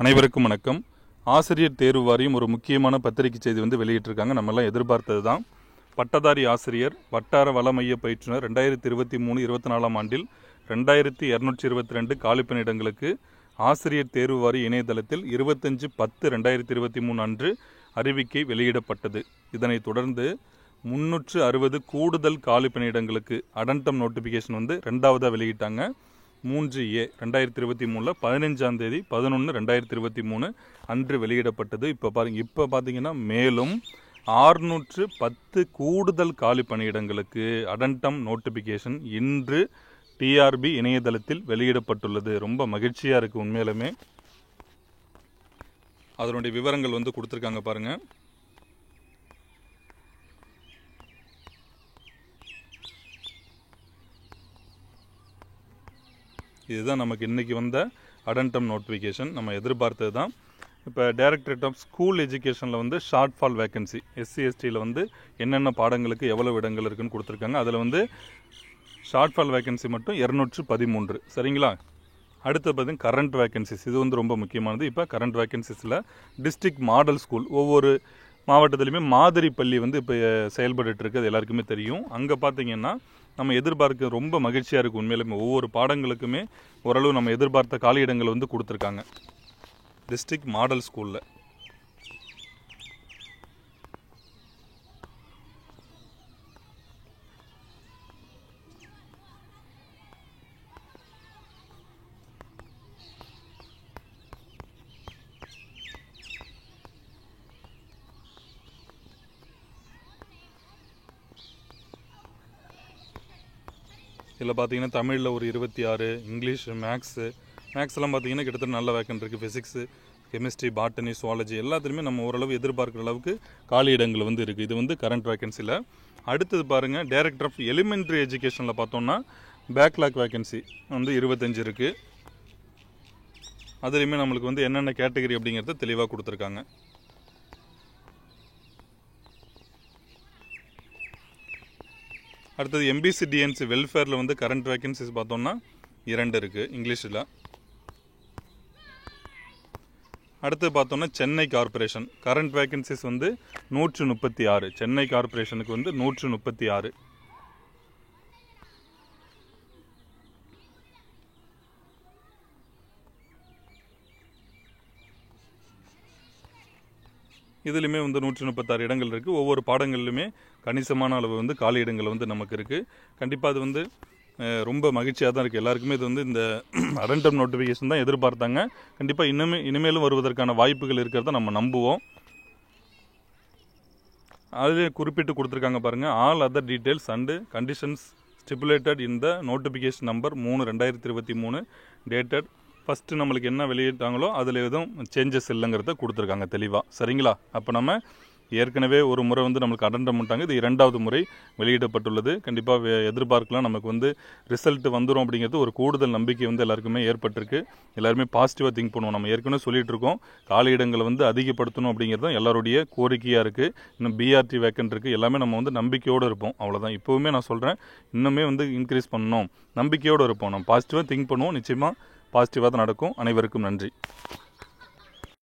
அனைவருக்கும் வணக்கம். ஆசிரியர் தேர்வு வாரியம் ஒரு முக்கியமான பத்திரிகை செய்தி வெளியிட்டிருக்காங்க. நம்மெல்லாம் எதிர்பார்த்தது தான். பட்டதாரி ஆசிரியர் வட்டார வள மைய பயிற்றுனர் 2023-24 ஆண்டில் 2222 காலிப்பணியிடங்களுக்கு ஆசிரியர் தேர்வு வாரிய இணையதளத்தில் 25/10/2023 அன்று அறிவிக்கை வெளியிடப்பட்டது. இதனைத் தொடர்ந்து 360 கூடுதல் காலிப்பணியிடங்களுக்கு அடண்டம் நோட்டிஃபிகேஷன் 2வது வெளியிட்டாங்க. 3A 2023 15/11/2023 அன்று வெளியிடப்பட்டது. இப்போ பார்த்தீங்கன்னா மேலும் 610 கூடுதல் காலி பணியிடங்களுக்கு அடண்டம் நோட்டிஃபிகேஷன் இன்று டிஆர்பி இணையதளத்தில் வெளியிடப்பட்டுள்ளது. ரொம்ப மகிழ்ச்சியாக இருக்குது. உண்மையிலுமே அதனுடைய விவரங்கள் கொடுத்துருக்காங்க பாருங்கள். இதுதான் நமக்கு இன்றைக்கி வந்த அடண்டம் நோட்டிஃபிகேஷன். நம்ம எதிர்பார்த்தது தான். இப்போ டைரக்டரேட் ஆஃப் ஸ்கூல் எஜுகேஷனில் ஷார்ட் ஃபால் வேக்கன்சி SC/STயில் என்னென்ன பாடங்களுக்கு எவ்வளவு இடங்கள் இருக்குன்னு கொடுத்துருக்காங்க. அதில் ஷார்ட் ஃபால் வேக்கன்சி மட்டும் 213. சரிங்களா? அடுத்து பார்த்தீங்கன்னா கரண்ட் வேக்கன்சிஸ். இது ரொம்ப முக்கியமானது. இப்போ கரண்ட் வேக்கன்சிஸில் டிஸ்ட்ரிக்ட் மாடல் ஸ்கூல், ஒவ்வொரு மாவட்டத்திலையுமே மாதிரி பள்ளி இப்போ செயல்பட்டு இருக்குது. அது எல்லாருக்குமே தெரியும். அங்கே பார்த்தீங்கன்னா நம்ம எதிர்பார்க்க ரொம்ப மகிழ்ச்சியாக இருக்குது. உண்மையிலுமே ஒவ்வொரு பாடங்களுக்குமே ஓரளவு நம்ம எதிர்பார்த்த காலியிடங்கள் கொடுத்துருக்காங்க டிஸ்ட்ரிக்ட் மாடல் ஸ்கூலில். இதில் பார்த்தீங்கன்னா தமிழில் ஒரு 26, இங்கிலீஷ், மேக்ஸ்லாம் பார்த்தீங்கன்னா கிட்டத்தட்ட நல்ல வேக்கன்ட் இருக்குது. ஃபிசிக்ஸு, கெமிஸ்ட்ரி, பாட்டனி, சுவாலஜி எல்லாத்துலேயுமே நம்ம ஓரளவு எதிர்பார்க்குற அளவுக்கு காலி இடங்கள் இருக்குது. இது கரண்ட் வேக்கன்சியில். அடுத்தது பாருங்கள், டைரக்டர் ஆஃப் எலிமெண்ட்ரி எஜுகேஷனில் பார்த்தோம்னா பேக்லாக் வேக்கன்சி 25 இருக்குது. அதுலேயுமே நம்மளுக்கு என்னென்ன கேட்டகரி அப்படிங்கிறத தெளிவாக கொடுத்துருக்காங்க. அடுத்தது MBCDNC வெல்ஃபேரில் கரண்ட் வேக்கன்சிஸ் பார்த்தோம்னா 2 இருக்குது இங்கிலீஷில். அடுத்து பார்த்தோம்னா Chennai corporation current vacancies 136. Chennai கார்பரேஷனுக்கு 136. இதுலையுமே 136 இடங்கள் இருக்குது. ஒவ்வொரு பாடங்கள்லையுமே கணிசமான அளவு காலி இடங்கள் நமக்கு இருக்குது. கண்டிப்பாக அது ரொம்ப மகிழ்ச்சியாக தான் இருக்குது. எல்லாருக்குமே இது இந்த அடண்டம் நோட்டிஃபிகேஷன் தான் எதிர்பார்த்தாங்க. கண்டிப்பாக இனிமேலும் வருவதற்கான வாய்ப்புகள் இருக்கிறத நம்ம நம்புவோம். அதிலே குறிப்பிட்டு கொடுத்துருக்காங்க பாருங்கள். All other details and conditions stipulated in the notification number 3/2023 dated first நம்மளுக்கு என்ன வெளியிட்டாங்களோ அதில் எதுவும் சேஞ்சஸ் இல்லைங்கிறத கொடுத்துருக்காங்க தெளிவாக. சரிங்களா? அப்போ நம்ம ஏற்கனவே ஒரு முறை நம்மளுக்கு அடண்டம் பண்ணிட்டாங்க. இது 2வது முறை வெளியிடப்பட்டுள்ளது. கண்டிப்பாக எதிர்பார்க்கலாம். நமக்கு ரிசல்ட் வந்துடும் அப்படிங்கிறது ஒரு கூடுதல் நம்பிக்கை எல்லாருக்குமே ஏற்பட்டிருக்கு. எல்லாருமே பாசிட்டிவாக திங்க் பண்ணுவோம். நம்ம ஏற்கனவே சொல்லிட்டு இருக்கோம், காலி இடங்களை அதிகப்படுத்தணும் அப்படிங்கிறது எல்லாருடைய கோரிக்கையாக இருக்குது. இன்னும் BRT வேக்கன்ட் இருக்குது. எல்லாமே நம்ம நம்பிக்கையோடு இருப்போம். அவ்வளோதான். இப்போவுமே நான் சொல்கிறேன், இன்னுமே இன்க்ரீஸ் பண்ணணும், நம்பிக்கையோடு இருப்போம். நம்ம பாசிட்டிவாக திங்க் பண்ணுவோம். நிச்சயமாக பாசிட்டிவாக தான் நடக்கும். அனைவருக்கும் நன்றி.